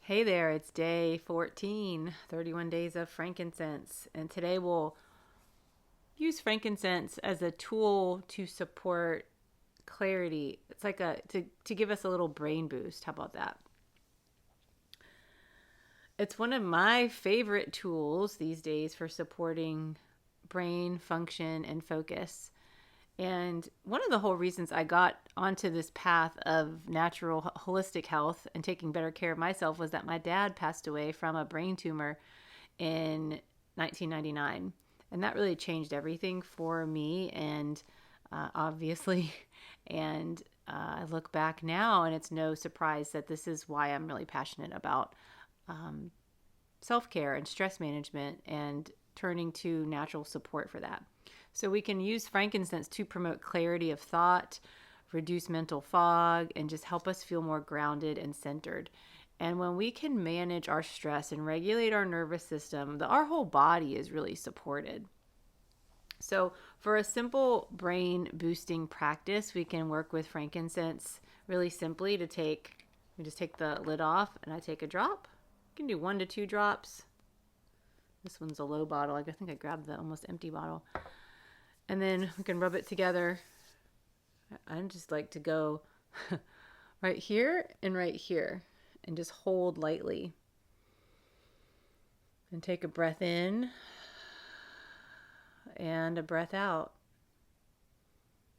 Hey there, it's day 14, 31 days of frankincense. And today we'll use frankincense as a tool to support clarity. It's like to give us a little brain boost. How about that? It's one of my favorite tools these days for supporting brain function and focus. And one of the whole reasons I got onto this path of natural holistic health and taking better care of myself was that my dad passed away from a brain tumor in 1999. And that really changed everything for me. And obviously, and I look back now, and it's no surprise that this is why I'm really passionate about um, self care and stress management and turning to natural support for that. So we can use frankincense to promote clarity of thought, reduce mental fog, and just help us feel more grounded and centered. And when we can manage our stress and regulate our nervous system, our whole body is really supported. So, for a simple brain boosting practice, we can work with frankincense really simply we just take the lid off and I take a drop. You can do 1 to 2 drops. This one's a low bottle. I think I grabbed the almost empty bottle. And then we can rub it together. I just like to go right here and just hold lightly. And take a breath in and a breath out.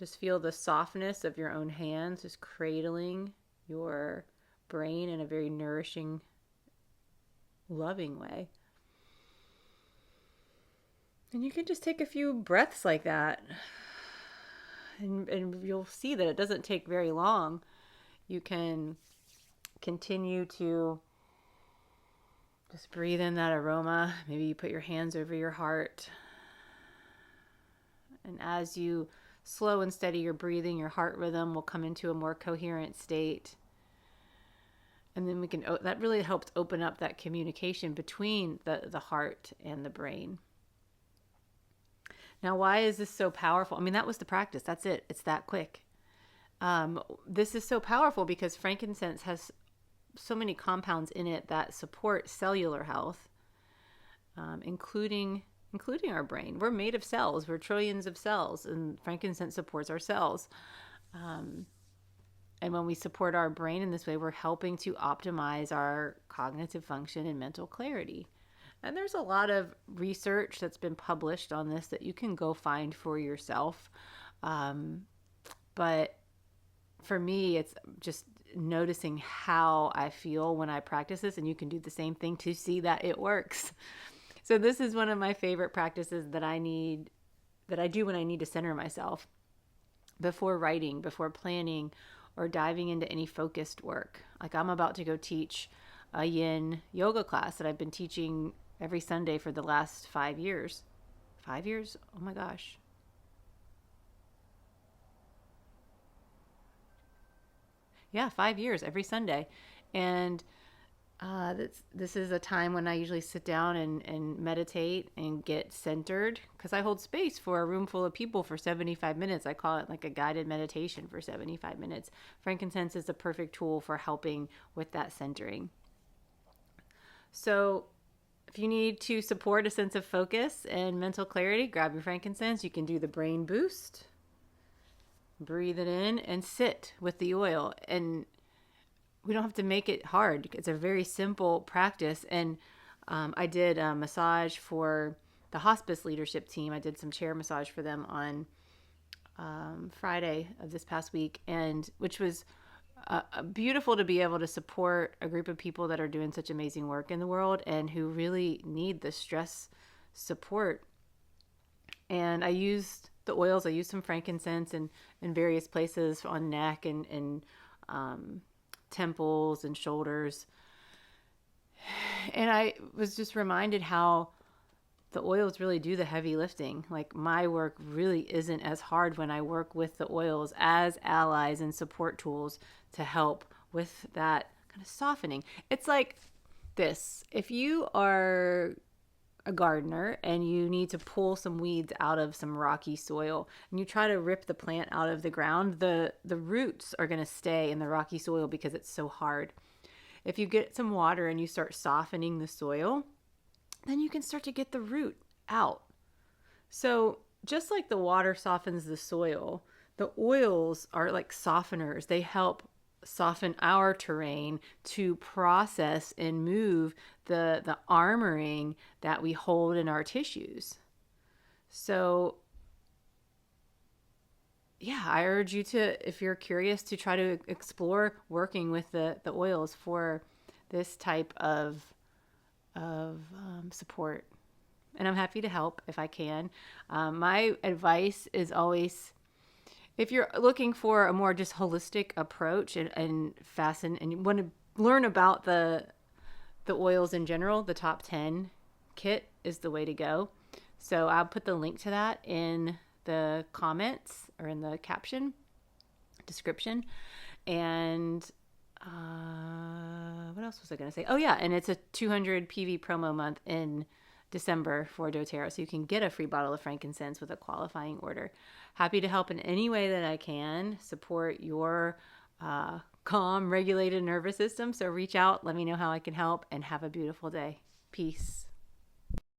Just feel the softness of your own hands just cradling your brain in a very nourishing, loving way. And you can just take a few breaths like that. And you'll see that it doesn't take very long. You can continue to just breathe in that aroma. Maybe you put your hands over your heart. And as you slow and steady your breathing, your heart rhythm will come into a more coherent state. And then that really helps open up that communication between the heart and the brain. Now, why is this so powerful? I mean, that was the practice. That's it. It's that quick. This is so powerful because frankincense has so many compounds in it that support cellular health, including our brain. We're made of cells. We're trillions of cells, and frankincense supports our cells. And when we support our brain in this way, we're helping to optimize our cognitive function and mental clarity. And there's a lot of research that's been published on this that you can go find for yourself. But for me, it's just noticing how I feel when I practice this, and you can do the same thing to see that it works. So this is one of my favorite practices that I do when I need to center myself before writing, before planning, or diving into any focused work. Like I'm about to go teach a yin yoga class that I've been teaching every Sunday for the last 5 years. 5 years? Oh my gosh. Yeah, 5 years every Sunday. And this is a time when I usually sit down and meditate and get centered because I hold space for a room full of people for 75 minutes. I call it like a guided meditation for 75 minutes. Frankincense is the perfect tool for helping with that centering. So if you need to support a sense of focus and mental clarity, grab your frankincense. You can do the brain boost. Breathe it in and sit with the oil. And we don't have to make it hard. It's a very simple practice. And I did a massage for the hospice leadership team. I did some chair massage for them on Friday of this past week, and which was beautiful to be able to support a group of people that are doing such amazing work in the world and who really need the stress support. And I used the oils. I used some frankincense in various places on neck and temples and shoulders. And I was just reminded how the oils really do the heavy lifting. Like my work really isn't as hard when I work with the oils as allies and support tools to help with that kind of softening. It's like this. If you are a gardener and you need to pull some weeds out of some rocky soil and you try to rip the plant out of the ground, the roots are going to stay in the rocky soil because it's so hard. if you get some water and you start softening the soil, then you can start to get the root out. So just like the water softens the soil, the oils are like softeners. They help soften our terrain to process and move the armoring that we hold in our tissues. So yeah, I urge you to, if you're curious, to try to explore working with the oils for this type of support. And I'm happy to help if I can. My advice is always, if you're looking for a more just holistic approach and fasten and you want to learn about the oils in general, the top 10 kit is the way to go. So I'll put the link to that in the comments or in the caption description. And what else was I going to say? Oh yeah, and it's a 200 PV promo month in December for doTERRA, so you can get a free bottle of frankincense with a qualifying order. Happy to help in any way that I can support your calm, regulated nervous system. So reach out, let me know how I can help, and have a beautiful day. Peace.